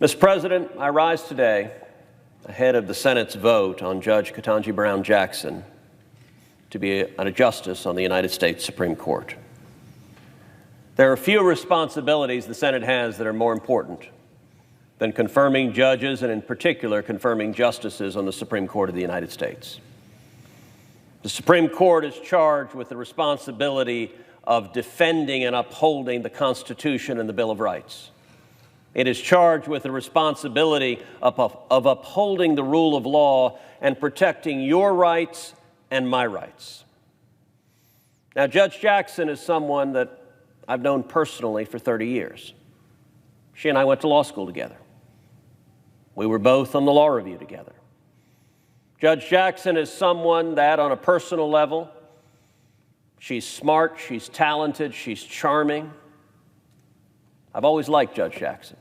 Mr. President, I rise today ahead of the Senate's vote on Judge Ketanji Brown Jackson to be a justice on the United States Supreme Court. There are few responsibilities the Senate has that are more important than confirming judges and, in particular, confirming justices on the Supreme Court of the United States. The Supreme Court is charged with the responsibility of defending and upholding the Constitution and the Bill of Rights. It is charged with the responsibility of upholding the rule of law and protecting your rights and my rights. Now, Judge Jackson is someone that I've known personally for 30 years. She and I went to law school together. We were both on the law review together. Judge Jackson is someone that, on a personal level, she's smart, she's talented, she's charming. I've always liked Judge Jackson.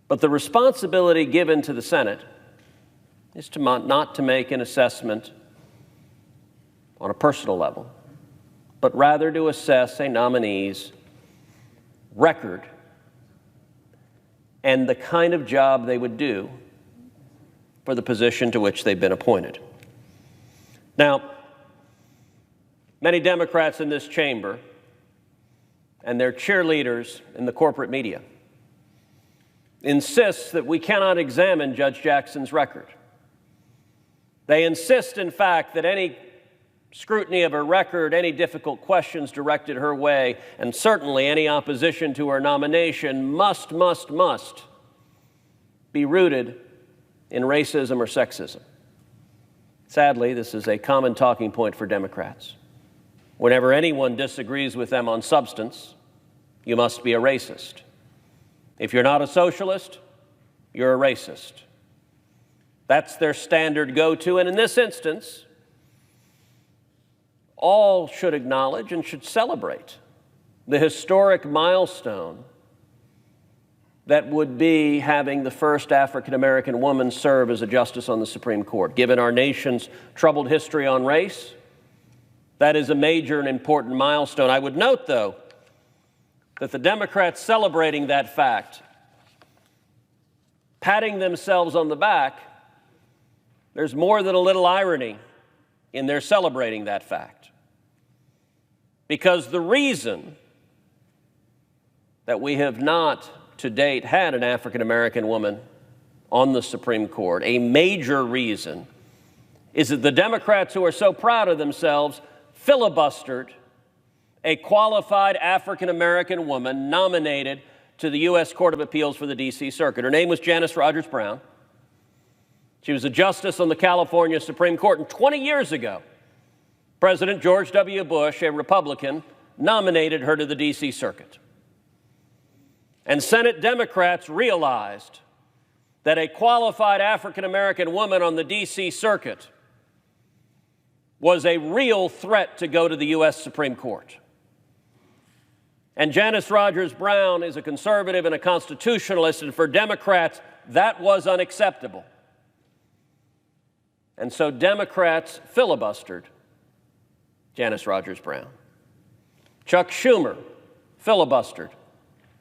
But the responsibility given to the Senate is not to make an assessment on a personal level, but rather to assess a nominee's record and the kind of job they would do for the position to which they've been appointed. Now, many Democrats in this chamber and their cheerleaders in the corporate media insist that we cannot examine Judge Jackson's record. They insist, in fact, that any scrutiny of her record, any difficult questions directed her way, and certainly any opposition to her nomination must be rooted in racism or sexism. Sadly, this is a common talking point for Democrats. Whenever anyone disagrees with them on substance, you must be a racist. If you're not a socialist, you're a racist. That's their standard go-to, and in this instance, all should acknowledge and should celebrate the historic milestone that would be having the first African-American woman serve as a justice on the Supreme Court. Given our nation's troubled history on race, that is a major and important milestone. I would note, though, that the Democrats celebrating that fact, patting themselves on the back, there's more than a little irony in their celebrating that fact. Because the reason that we have not to date had an African-American woman on the Supreme Court, a major reason, is that the Democrats, who are so proud of themselves, filibustered a qualified African-American woman nominated to the U.S. Court of Appeals for the D.C. Circuit. Her name was Janice Rogers Brown. She was a justice on the California Supreme Court, and 20 years ago, President George W. Bush, a Republican, nominated her to the D.C. Circuit. And Senate Democrats realized that a qualified African-American woman on the D.C. Circuit was a real threat to go to the U.S. Supreme Court. And Janice Rogers Brown is a conservative and a constitutionalist, and for Democrats, that was unacceptable. And so Democrats filibustered Janice Rogers Brown. Chuck Schumer filibustered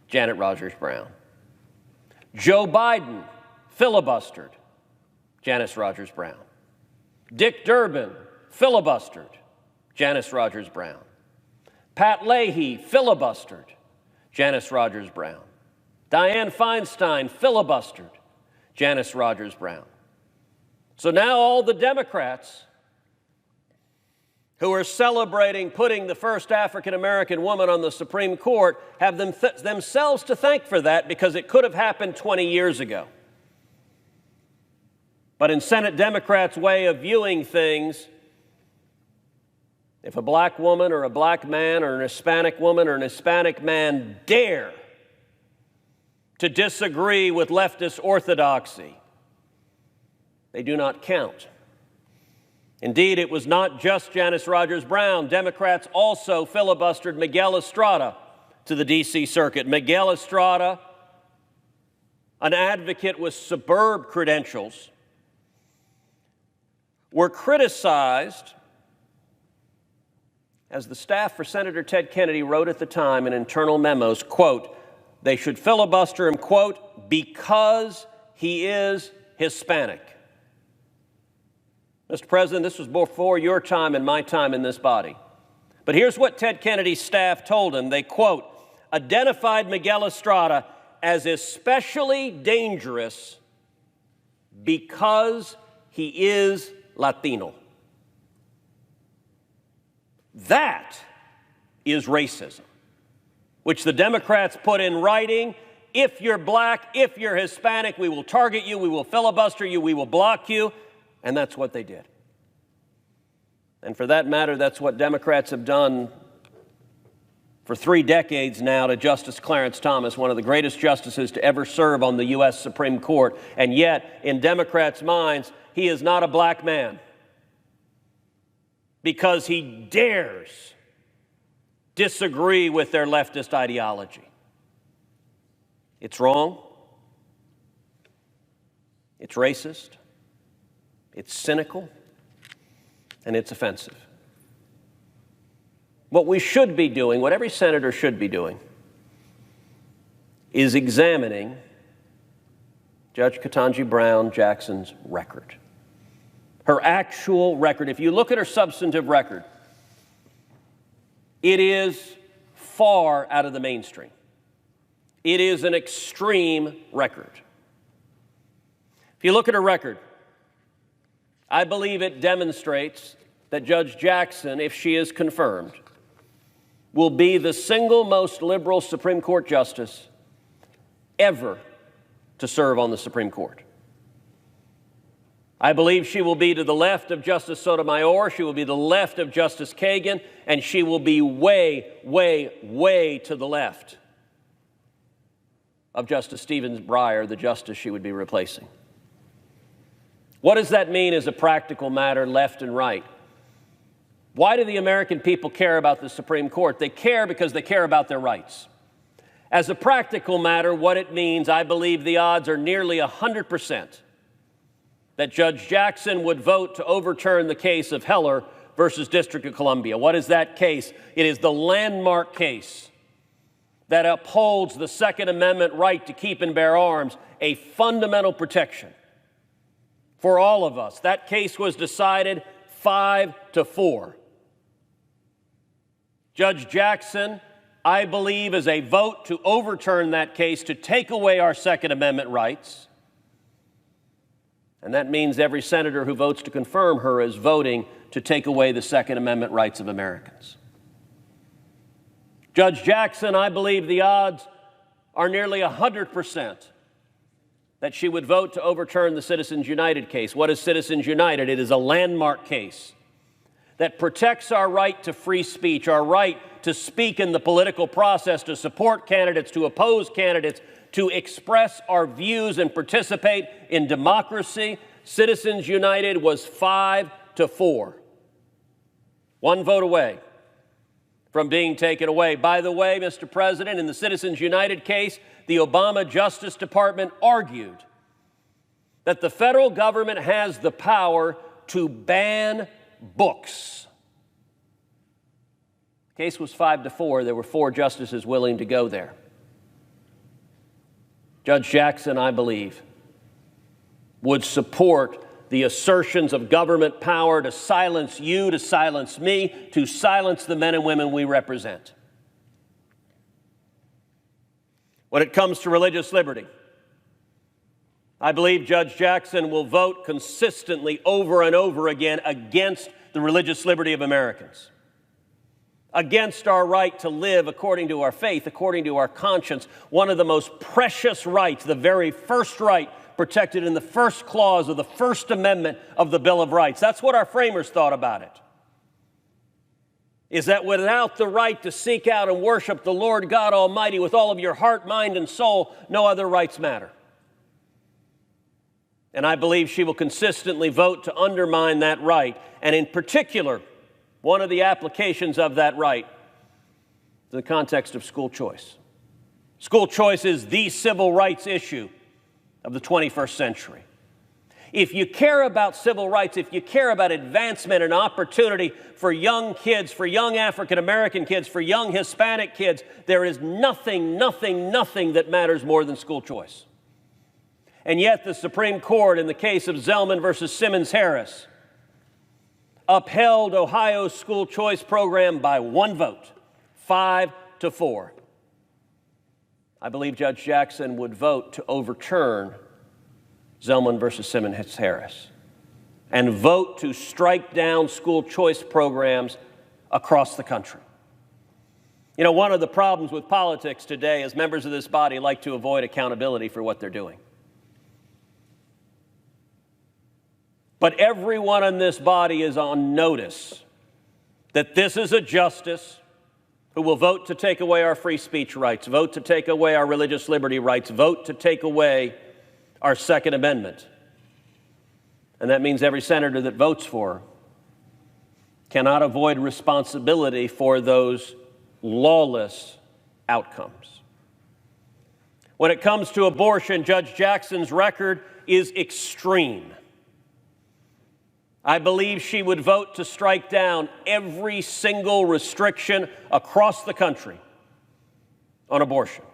Janet Rogers Brown. Joe Biden filibustered Janice Rogers Brown. Dick Durbin filibustered Janice Rogers Brown. Pat Leahy filibustered Janice Rogers Brown. Dianne Feinstein filibustered Janice Rogers Brown. So now all the Democrats who are celebrating putting the first African-American woman on the Supreme Court have themselves to thank for that, because it could have happened 20 years ago. But in Senate Democrats' way of viewing things, if a black woman or a black man or an Hispanic woman or an Hispanic man dare to disagree with leftist orthodoxy, they do not count. Indeed, it was not just Janice Rogers Brown. Democrats also filibustered Miguel Estrada to the D.C. Circuit. Miguel Estrada, an advocate with superb credentials, were criticized, as the staff for Senator Ted Kennedy wrote at the time in internal memos, quote, they should filibuster him, quote, because he is Hispanic. Mr. President, this was before your time and my time in this body. But here's what Ted Kennedy's staff told him. They, quote, identified Miguel Estrada as especially dangerous because he is Latino. That is racism, which the Democrats put in writing. If you're black, if you're Hispanic, we will target you, we will filibuster you, we will block you. And that's what they did. And for that matter, that's what Democrats have done for 3 decades now to Justice Clarence Thomas, one of the greatest justices to ever serve on the U.S. Supreme Court. And yet, in Democrats' minds, he is not a black man because he dares disagree with their leftist ideology. It's wrong. It's racist. It's cynical. And it's offensive. What we should be doing, what every senator should be doing, is examining Judge Ketanji Brown Jackson's record. Her actual record. If you look at her substantive record, it is far out of the mainstream. It is an extreme record. If you look at her record, I believe it demonstrates that Judge Jackson, if she is confirmed, will be the single most liberal Supreme Court justice ever to serve on the Supreme Court. I believe she will be to the left of Justice Sotomayor, she will be to the left of Justice Kagan, and she will be way, way, way to the left of Justice Stevens Breyer, the justice she would be replacing. What does that mean as a practical matter, left and right? Why do the American people care about the Supreme Court? They care because they care about their rights. As a practical matter, what it means, I believe the odds are nearly 100% that Judge Jackson would vote to overturn the case of Heller versus District of Columbia. What is that case? It is the landmark case that upholds the Second Amendment right to keep and bear arms, a fundamental protection for all of us. That case was decided 5-4. Judge Jackson, I believe, is a vote to overturn that case, to take away our Second Amendment rights. And that means every senator who votes to confirm her is voting to take away the Second Amendment rights of Americans. Judge Jackson, I believe the odds are nearly 100% that she would vote to overturn the Citizens United case. What is Citizens United? It is a landmark case that protects our right to free speech, our right to speak in the political process, to support candidates, to oppose candidates, to express our views and participate in democracy. Citizens United was 5-4. One vote away from being taken away. By the way, Mr. President, in the Citizens United case, the Obama Justice Department argued that the federal government has the power to ban books. The case was 5-4. There were 4 justices willing to go there. Judge Jackson, I believe, would support the assertions of government power to silence you, to silence me, to silence the men and women we represent. When it comes to religious liberty, I believe Judge Jackson will vote consistently over and over again against the religious liberty of Americans, against our right to live according to our faith, according to our conscience, one of the most precious rights, the very first right protected in the first clause of the First Amendment of the Bill of Rights. That's what our framers thought about it, is that without the right to seek out and worship the Lord God Almighty with all of your heart, mind, and soul, no other rights matter. And I believe she will consistently vote to undermine that right, and in particular, one of the applications of that right in the context of school choice. School choice is the civil rights issue of the 21st century. If you care about civil rights, if you care about advancement and opportunity for young kids, for young African American kids, for young Hispanic kids, there is nothing that matters more than school choice. And yet the Supreme Court, in the case of Zellman versus Simmons-Harris, upheld Ohio's school choice program by one vote, 5-4. I believe Judge Jackson would vote to overturn Zellman versus Simmons-Harris and vote to strike down school choice programs across the country. You know, one of the problems with politics today is members of this body like to avoid accountability for what they're doing. But everyone in this body is on notice that this is a justice who will vote to take away our free speech rights, vote to take away our religious liberty rights, vote to take away our Second Amendment. And that means every senator that votes for her cannot avoid responsibility for those lawless outcomes. When it comes to abortion, Judge Jackson's record is extreme. I believe she would vote to strike down every single restriction across the country on abortion.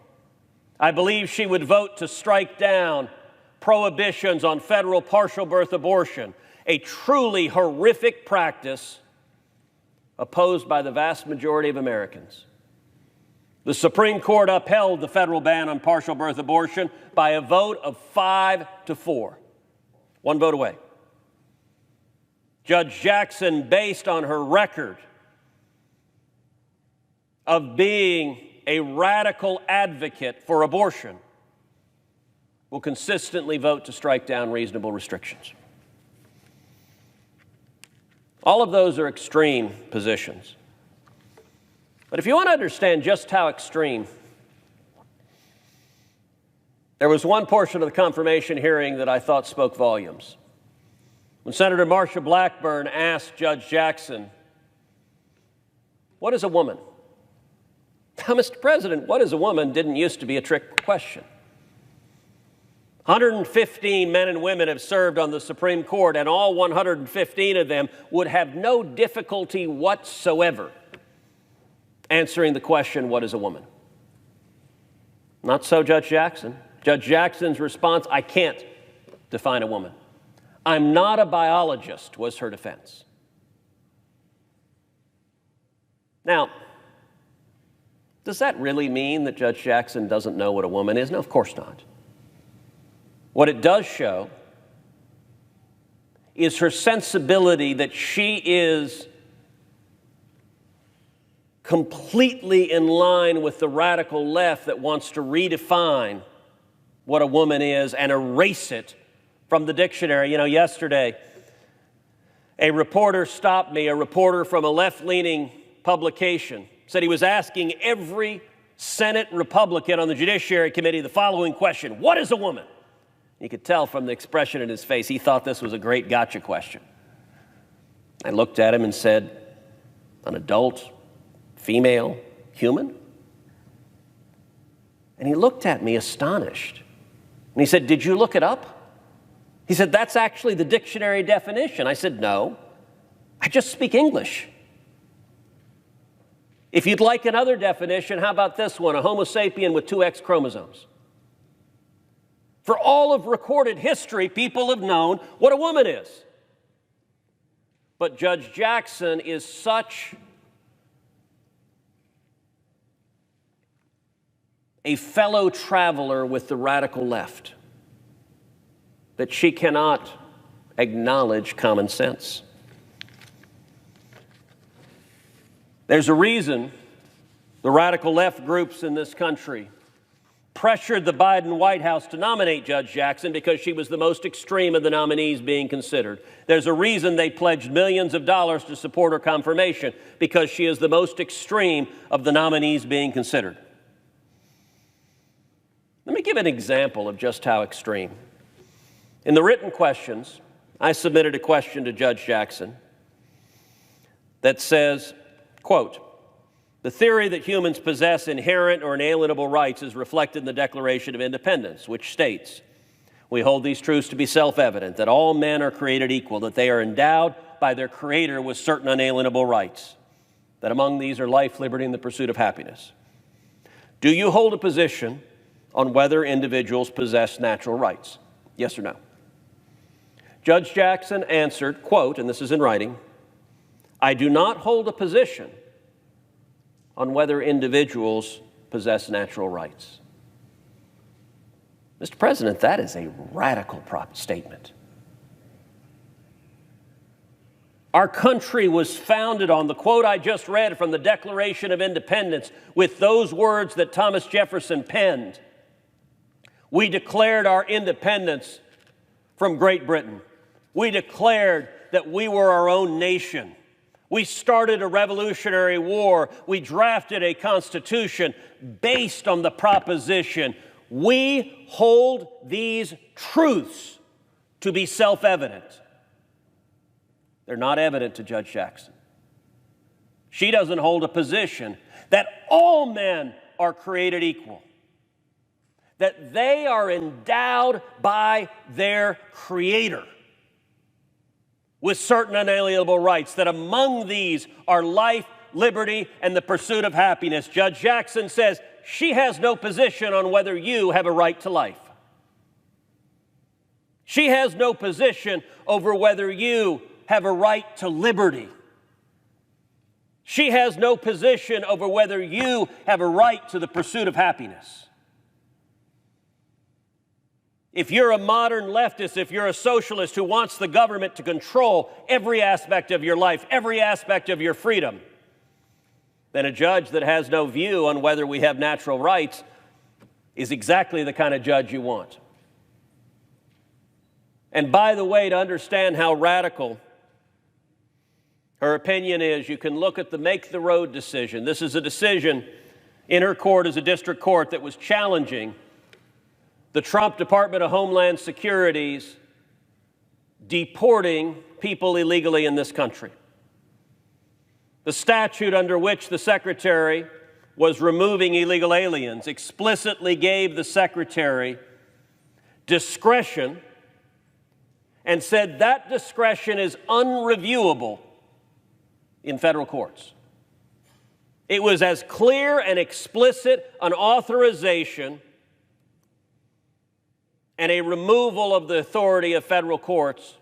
I believe she would vote to strike down prohibitions on federal partial birth abortion, a truly horrific practice opposed by the vast majority of Americans. The Supreme Court upheld the federal ban on partial birth abortion by a vote of 5-4, one vote away. Judge Jackson, based on her record of being a radical advocate for abortion, will consistently vote to strike down reasonable restrictions. All of those are extreme positions. But if you want to understand just how extreme, there was one portion of the confirmation hearing that I thought spoke volumes. When Senator Marsha Blackburn asked Judge Jackson, "What is a woman?" Now, Mr. President, what is a woman didn't used to be a trick question. 115 men and women have served on the Supreme Court, and all 115 of them would have no difficulty whatsoever answering the question, what is a woman? Not so Judge Jackson. Judge Jackson's response, I can't define a woman. I'm not a biologist, was her defense. Now, does that really mean that Judge Jackson doesn't know what a woman is? No, of course not. What it does show is her sensibility that she is completely in line with the radical left that wants to redefine what a woman is and erase it from the dictionary. You know, yesterday, a reporter stopped me, a reporter from a left-leaning publication, said he was asking every Senate Republican on the Judiciary Committee the following question: what is a woman? You could tell from the expression in his face, he thought this was a great gotcha question. I looked at him and said, an adult, female, human? And he looked at me astonished. And he said, did you look it up? He said, that's actually the dictionary definition. I said, no, I just speak English. If you'd like another definition, how about this one? A Homo sapien with 2 X chromosomes. For all of recorded history, people have known what a woman is. But Judge Jackson is such a fellow traveler with the radical left that she cannot acknowledge common sense. There's a reason the radical left groups in this country pressured the Biden White House to nominate Judge Jackson because she was the most extreme of the nominees being considered. There's a reason they pledged millions of dollars to support her confirmation, because she is the most extreme of the nominees being considered. Let me give an example of just how extreme. In the written questions, I submitted a question to Judge Jackson that says, quote, the theory that humans possess inherent or inalienable rights is reflected in the Declaration of Independence, which states, We hold these truths to be self-evident, that all men are created equal, that they are endowed by their Creator with certain unalienable rights, that among these are life, liberty, and the pursuit of happiness. Do you hold a position on whether individuals possess natural rights? Yes or no? Judge Jackson answered, quote, and this is in writing, "I do not hold a position on whether individuals possess natural rights." Mr. President, that is a radical statement. Our country was founded on the quote I just read from the Declaration of Independence with those words that Thomas Jefferson penned. We declared our independence from Great Britain. We declared that we were our own nation. We started a revolutionary war. We drafted a constitution based on the proposition we hold these truths to be self-evident. They're not evident to Judge Jackson. She doesn't hold a position that all men are created equal, that they are endowed by their Creator with certain unalienable rights, that among these are life, liberty, and the pursuit of happiness. Judge Jackson says she has no position on whether you have a right to life. She has no position over whether you have a right to liberty. She has no position over whether you have a right to the pursuit of happiness. If you're a modern leftist, if you're a socialist who wants the government to control every aspect of your life, every aspect of your freedom, then a judge that has no view on whether we have natural rights is exactly the kind of judge you want. And by the way, to understand how radical her opinion is, you can look at the Make the Road decision. This is a decision in her court as a district court that was challenging the Trump Department of Homeland Security's deporting people illegally in this country. The statute under which the Secretary was removing illegal aliens explicitly gave the Secretary discretion and said that discretion is unreviewable in federal courts. It was as clear and explicit an authorization and a removal of the authority of federal courts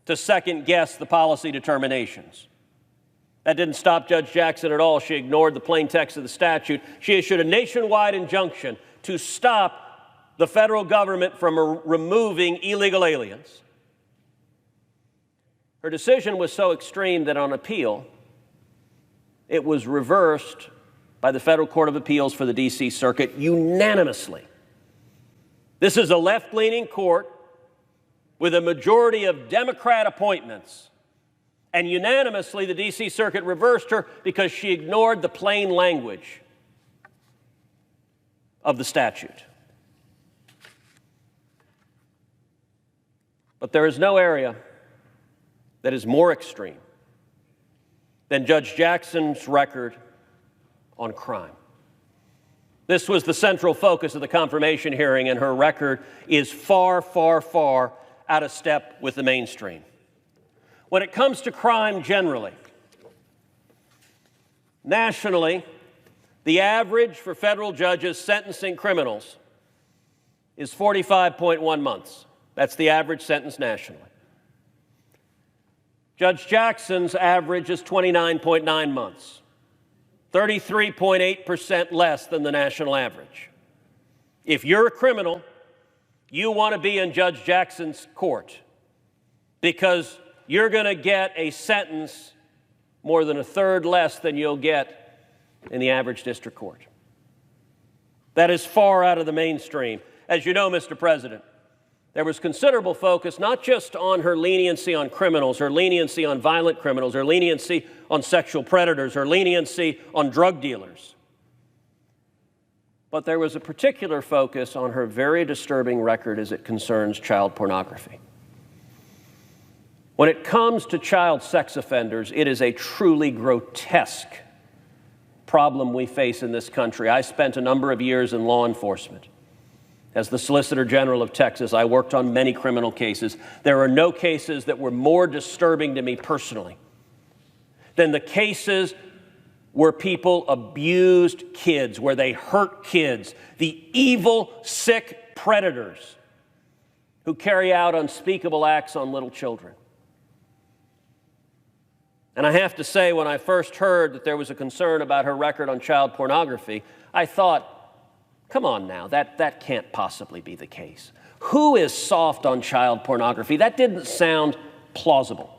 to second-guess the policy determinations. That didn't stop Judge Jackson at all. She ignored the plain text of the statute. She issued a nationwide injunction to stop the federal government from removing illegal aliens. Her decision was so extreme that on appeal, it was reversed by the Federal Court of Appeals for the D.C. Circuit unanimously. This is a left-leaning court with a majority of Democrat appointments. And unanimously, the D.C. Circuit reversed her because she ignored the plain language of the statute. But there is no area that is more extreme than Judge Jackson's record on crime. This was the central focus of the confirmation hearing, and her record is far, far, far out of step with the mainstream. When it comes to crime generally, nationally, the average for federal judges sentencing criminals is 45.1 months. That's the average sentence nationally. Judge Jackson's average is 29.9 months, 33.8% less than the national average. If you're a criminal, you want to be in Judge Jackson's court because you're going to get a sentence more than a third less than you'll get in the average district court. That is far out of the mainstream. As you know, Mr. President, there was considerable focus not just on her leniency on criminals, her leniency on violent criminals, her leniency on sexual predators, her leniency on drug dealers. But there was a particular focus on her very disturbing record as it concerns child pornography. When it comes to child sex offenders, it is a truly grotesque problem we face in this country. I spent a number of years in law enforcement. As the Solicitor General of Texas, I worked on many criminal cases. There are no cases that were more disturbing to me personally than the cases where people abused kids, where they hurt kids, the evil, sick predators who carry out unspeakable acts on little children. And I have to say, when I first heard that there was a concern about her record on child pornography, I thought, come on now, that can't possibly be the case. Who is soft on child pornography? That didn't sound plausible.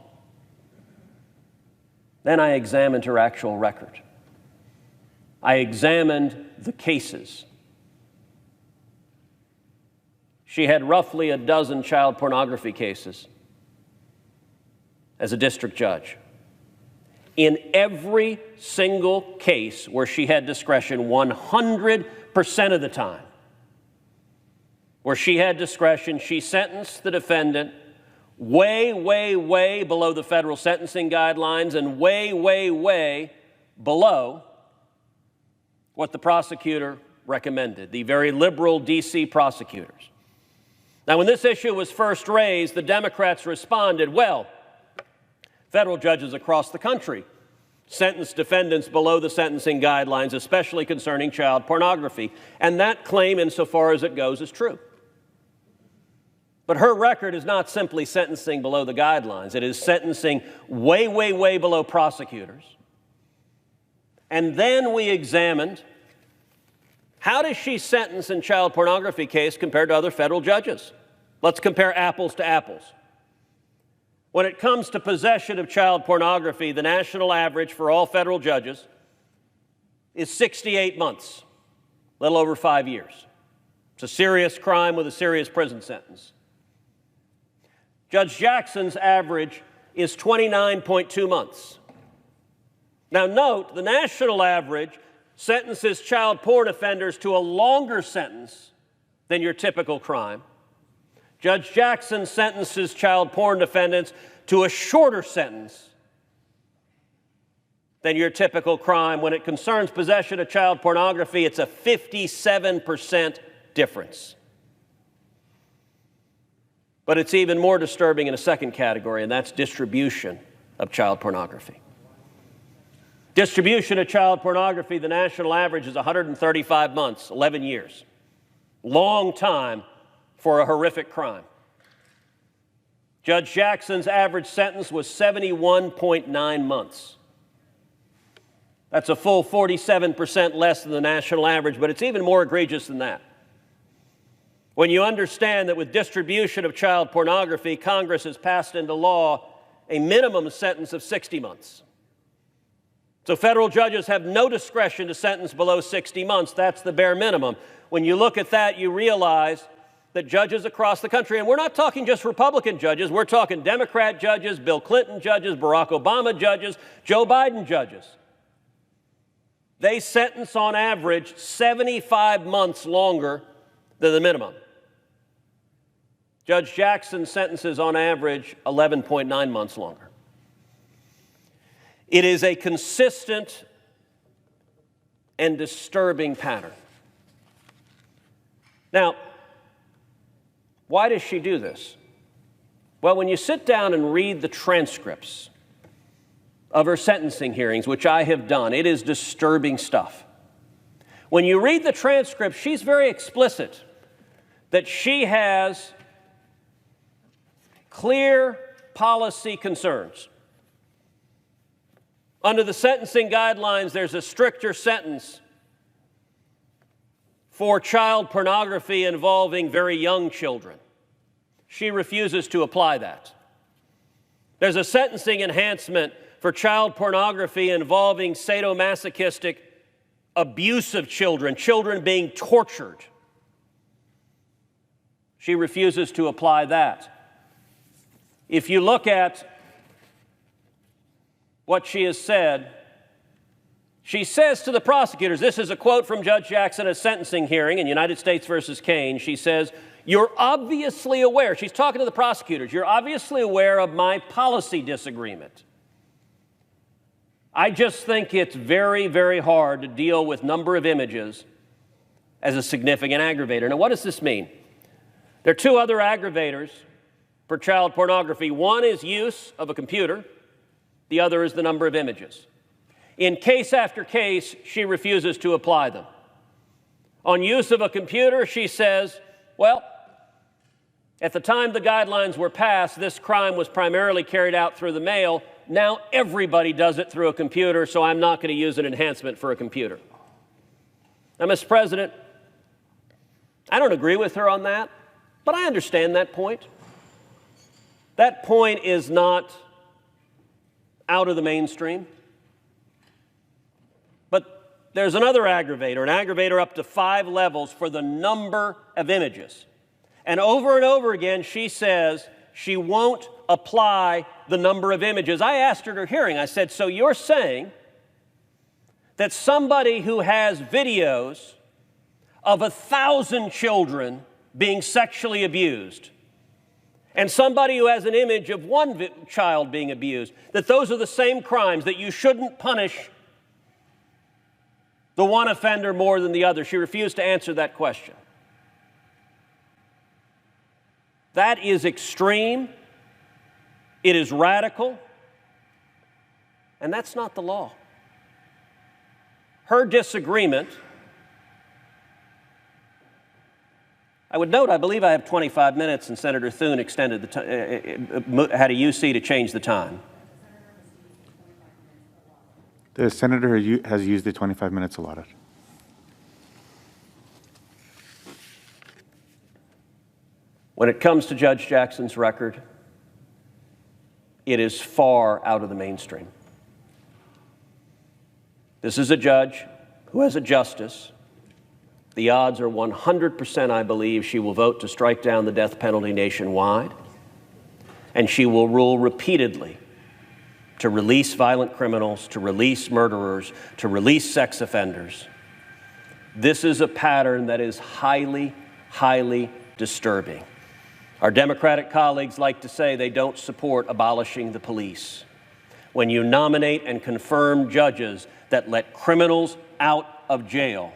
Then I examined her actual record. I examined the cases. She had roughly a dozen child pornography cases as a district judge. In every single case where she had discretion, 100% of the time, where she had discretion, she sentenced the defendant way, way, way below the federal sentencing guidelines and way, way, way below what the prosecutor recommended, the very liberal D.C. prosecutors. Now, when this issue was first raised, the Democrats responded, well, federal judges across the country sentence defendants below the sentencing guidelines, especially concerning child pornography. And that claim, insofar as it goes, is true. But her record is not simply sentencing below the guidelines. It is sentencing way, way, way below prosecutors. And then we examined, how does she sentence in child pornography case compared to other federal judges? Let's compare apples to apples. When it comes to possession of child pornography, the national average for all federal judges is 68 months, a little over 5 years. It's a serious crime with a serious prison sentence. Judge Jackson's average is 29.2 months. Now note, the national average sentences child porn offenders to a longer sentence than your typical crime. Judge Jackson sentences child porn defendants to a shorter sentence than your typical crime. When it concerns possession of child pornography, it's a 57% difference. But it's even more disturbing in a second category, and that's distribution of child pornography. Distribution of child pornography, the national average is 135 months, 11 years. Long time for a horrific crime. Judge Jackson's average sentence was 71.9 months. That's a full 47% less than the national average, but it's even more egregious than that. When you understand that with distribution of child pornography, Congress has passed into law a minimum sentence of 60 months. So federal judges have no discretion to sentence below 60 months. That's the bare minimum. When you look at that, you realize that judges across the country, and we're not talking just Republican judges, we're talking Democrat judges, Bill Clinton judges, Barack Obama judges, Joe Biden judges. They sentence on average 75 months longer than the minimum. Judge Jackson sentences on average 11.9 months longer. It is a consistent and disturbing pattern. Now, why does she do this? Well, when you sit down and read the transcripts of her sentencing hearings, which I have done, it is disturbing stuff. When you read the transcript, she's very explicit that she has clear policy concerns. Under the sentencing guidelines, there's a stricter sentence for child pornography involving very young children. She refuses to apply that. There's a sentencing enhancement for child pornography involving sadomasochistic abuse of children, children being tortured. She refuses to apply that. If you look at what she has said, she says to the prosecutors, this is a quote from Judge Jackson at a sentencing hearing in United States versus Kane. She says, "You're obviously aware," she's talking to the prosecutors, "you're obviously aware of my policy disagreement. I just think it's very, very hard to deal with number of images as a significant aggravator. Now, what does this mean? There are two other aggravators for child pornography. One is use of a computer. The other is the number of images. In case after case, she refuses to apply them. On use of a computer, she says, well, at the time the guidelines were passed, this crime was primarily carried out through the mail. Now everybody does it through a computer, so I'm not going to use an enhancement for a computer. Now, Mr. President, I don't agree with her on that, but I understand that point. That point is not out of the mainstream. But there's another aggravator, an aggravator up to 5 levels for the number of images. And over again, she says she won't apply the number of images. I asked her at her hearing, I said, so you're saying that somebody who has videos of 1,000 children being sexually abused and somebody who has an image of one child being abused, that those are the same crimes, that you shouldn't punish the one offender more than the other? She refused to answer that question. That is extreme, it is radical, and that's not the law. Her disagreement, I would note, I believe I have 25 minutes, and Senator Thune extended had a UC to change the time. The senator has used the 25 minutes allotted. When it comes to Judge Jackson's record, it is far out of the mainstream. This is a judge who, as a justice, the odds are 100%, I believe, she will vote to strike down the death penalty nationwide, and she will rule repeatedly to release violent criminals, to release murderers, to release sex offenders. This is a pattern that is highly, highly disturbing. Our Democratic colleagues like to say they don't support abolishing the police. When you nominate and confirm judges that let criminals out of jail,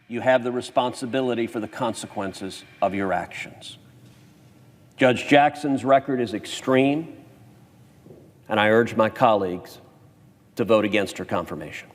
you have the responsibility for the consequences of your actions. Judge Jackson's record is extreme, and I urge my colleagues to vote against her confirmation.